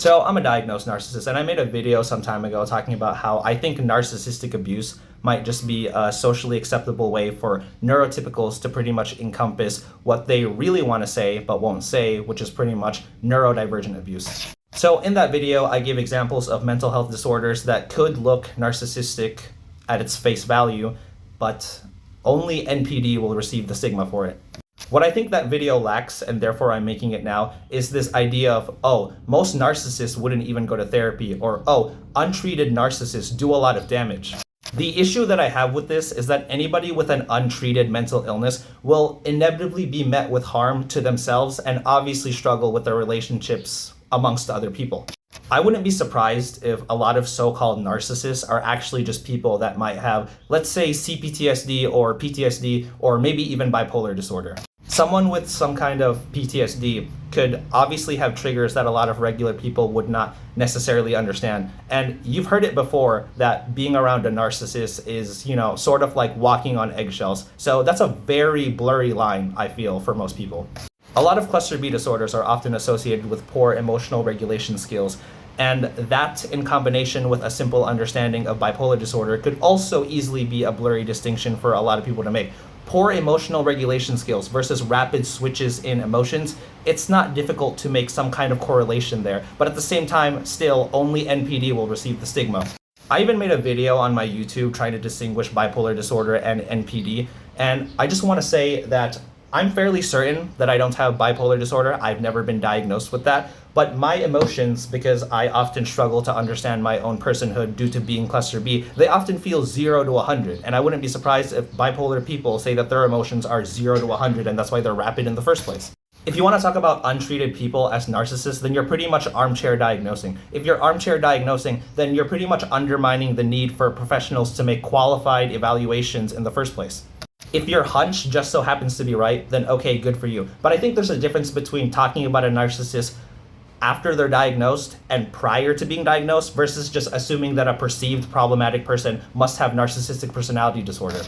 So I'm a diagnosed narcissist, and I made a video some time ago talking about how I think narcissistic abuse might just be a socially acceptable way for neurotypicals to pretty much encompass what they really want to say but won't say, which is pretty much neurodivergent abuse. So in that video, I give examples of mental health disorders that could look narcissistic at its face value, but only NPD will receive the stigma for it. What I think that video lacks, and therefore I'm making it now, is this idea of, oh, most narcissists wouldn't even go to therapy, or, oh, untreated narcissists do a lot of damage. The issue that I have with this is that anybody with an untreated mental illness will inevitably be met with harm to themselves and obviously struggle with their relationships amongst other people. I wouldn't be surprised if a lot of so-called narcissists are actually just people that might have, let's say, CPTSD or PTSD, or maybe even bipolar disorder. Someone with some kind of PTSD could obviously have triggers that a lot of regular people would not necessarily understand. And you've heard it before that being around a narcissist is, sort of like walking on eggshells. So that's a very blurry line, I feel, for most people. A lot of cluster B disorders are often associated with poor emotional regulation skills, and that in combination with a simple understanding of bipolar disorder could also easily be a blurry distinction for a lot of people to make. Poor emotional regulation skills versus rapid switches in emotions, it's not difficult to make some kind of correlation there, but at the same time, still, only NPD will receive the stigma. I even made a video on my YouTube trying to distinguish bipolar disorder and NPD, and I just want to say that I'm fairly certain that I don't have bipolar disorder. I've never been diagnosed with that. But my emotions, because I often struggle to understand my own personhood due to being cluster B, they often feel 0 to 100. And I wouldn't be surprised if bipolar people say that their emotions are 0 to 100 and that's why they're rapid in the first place. If you want to talk about untreated people as narcissists, then you're pretty much armchair diagnosing. If you're armchair diagnosing, then you're pretty much undermining the need for professionals to make qualified evaluations in the first place. If your hunch just so happens to be right, then okay, good for you. But I think there's a difference between talking about a narcissist after they're diagnosed and prior to being diagnosed versus just assuming that a perceived problematic person must have narcissistic personality disorder.